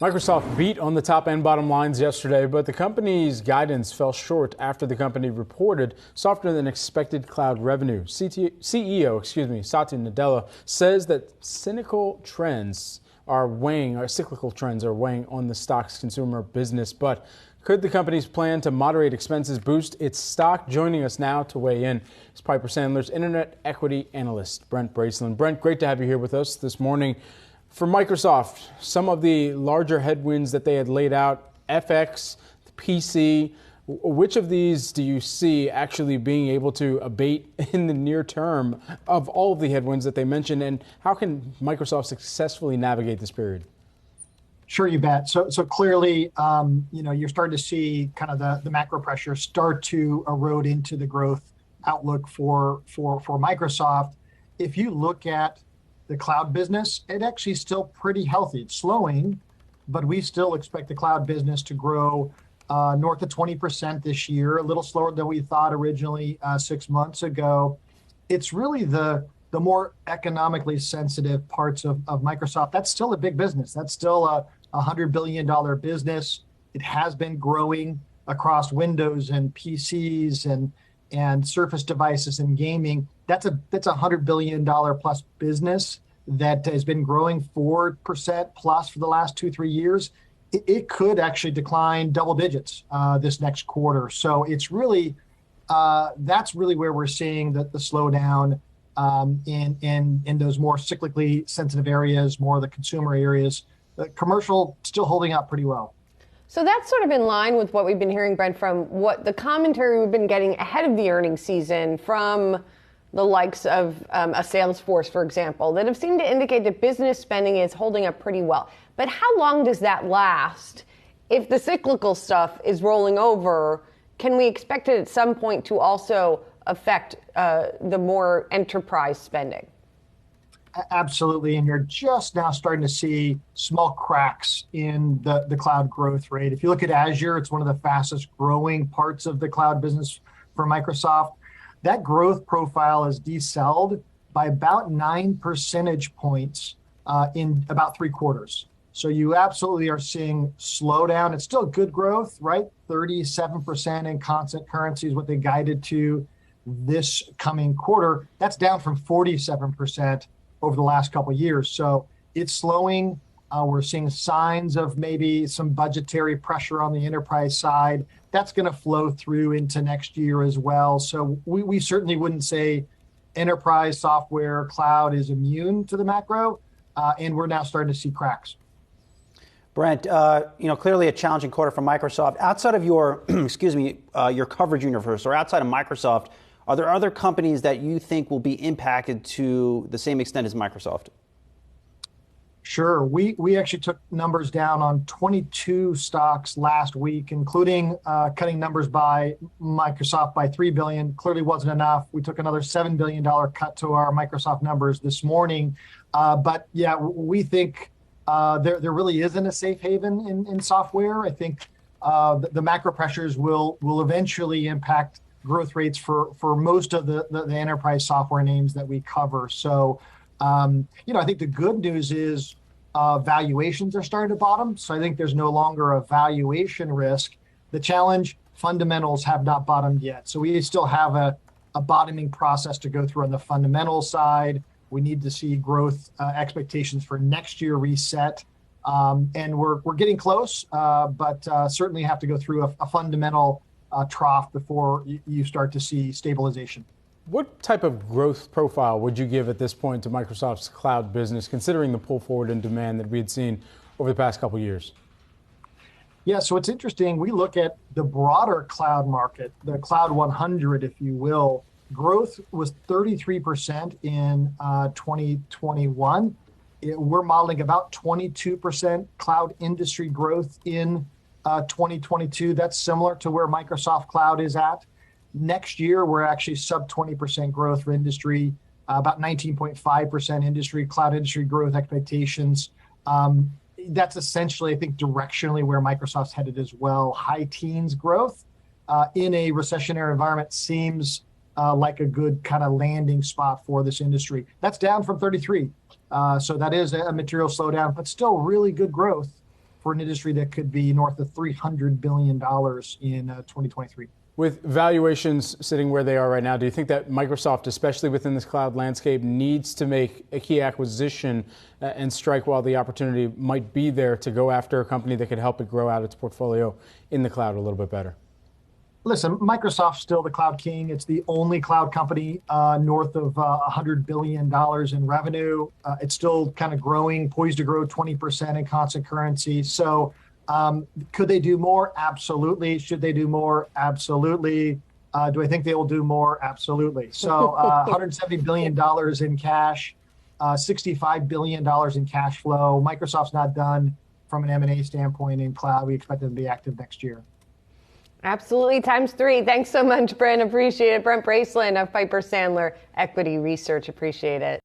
Microsoft beat on the top and bottom lines yesterday, but the company's guidance fell short after the company reported softer than expected cloud revenue. CEO, Satya Nadella says that cyclical trends are weighing on the stock's consumer business. But could the company's plan to moderate expenses boost its stock? Joining us now to weigh in is Piper Sandler's Internet Equity Analyst, Brent Bracelin. Brent, great to have you here with us this morning. For Microsoft, some of the larger headwinds that they had laid out, FX, the PC, which of these do you see actually being able to abate in the near term of all of the headwinds that they mentioned, and how can Microsoft successfully navigate this period? Sure, you bet. So clearly, you're starting to see kind of the macro pressure start to erode into the growth outlook for Microsoft. If you look at the cloud business, it actually is still pretty healthy. It's slowing, but we still expect the cloud business to grow north of 20% this year, a little slower than we thought originally 6 months ago. It's really the more economically sensitive parts of Microsoft. That's still a big business. That's still a $100 billion business. It has been growing across Windows and PCs and Surface devices and gaming. That's a $100 billion plus business that has been growing 4% plus for the last 2-3 years. It could actually decline double digits this next quarter. So it's really that's really where we're seeing the slowdown in those more cyclically sensitive areas, more of the consumer areas. The commercial still holding up pretty well. So that's sort of in line with what we've been hearing, Brent, from what the commentary we've been getting ahead of the earnings season from the likes of a Salesforce, for example, that have seemed to indicate that business spending is holding up pretty well. But how long does that last? If the cyclical stuff is rolling over, can we expect it at some point to also affect the more enterprise spending? Absolutely, and you're just now starting to see small cracks in the cloud growth rate. If you look at Azure, it's one of the fastest growing parts of the cloud business for Microsoft. That growth profile is decelerated by about 9 percentage points in about 3 quarters. So you absolutely are seeing slowdown. It's still good growth, right? 37% in constant currency is what they guided to this coming quarter. That's down from 47% over the last couple of years. So it's slowing. We're seeing signs of maybe some budgetary pressure on the enterprise side. That's going to flow through into next year as well. So we certainly wouldn't say enterprise software cloud is immune to the macro, and we're now starting to see cracks. Brent, clearly a challenging quarter for Microsoft. Outside of your, your coverage universe, or outside of Microsoft, are there other companies that you think will be impacted to the same extent as Microsoft? Sure. We actually took numbers down on 22 stocks last week, including cutting numbers by Microsoft by $3 billion. Clearly wasn't enough. We took another $7 billion cut to our Microsoft numbers this morning. But yeah, we think there really isn't a safe haven in software. I think the macro pressures will eventually impact growth rates for most of the enterprise software names that we cover. So, I think the good news is valuations are starting to bottom. So I think there's no longer a valuation risk. The challenge, fundamentals have not bottomed yet. So we still have a bottoming process to go through on the fundamental side. We need to see growth expectations for next year reset. And we're getting close, but certainly have to go through a fundamental trough before you start to see stabilization. What type of growth profile would you give at this point to Microsoft's cloud business, considering the pull forward in demand that we had seen over the past couple of years? Yeah, so it's interesting. We look at the broader cloud market, the cloud 100, if you will. Growth was 33% in 2021. We're modeling about 22% cloud industry growth in 2022. That's similar to where Microsoft Cloud is at. Next year, we're actually sub 20% growth for industry, about 19.5% cloud industry growth expectations. That's essentially, I think, directionally where Microsoft's headed as well. High teens growth in a recessionary environment seems like a good kind of landing spot for this industry. That's down from 33. So that is a material slowdown, but still really good growth for an industry that could be north of $300 billion in 2023. With valuations sitting where they are right now, do you think that Microsoft, especially within this cloud landscape, needs to make a key acquisition and strike while the opportunity might be there to go after a company that could help it grow out its portfolio in the cloud a little bit better? Listen, Microsoft's still the cloud king. It's the only cloud company north of $100 billion in revenue. It's still kind of growing, poised to grow 20% in constant currency. So could they do more? Absolutely. Should they do more? Absolutely. Do I think they will do more? Absolutely. So $170 billion in cash, $65 billion in cash flow. Microsoft's not done from an M&A standpoint in cloud. We expect them to be active next year. Absolutely, times 3. Thanks so much, Brent. Appreciate it. Brent Bracelin of Piper Sandler Equity Research. Appreciate it.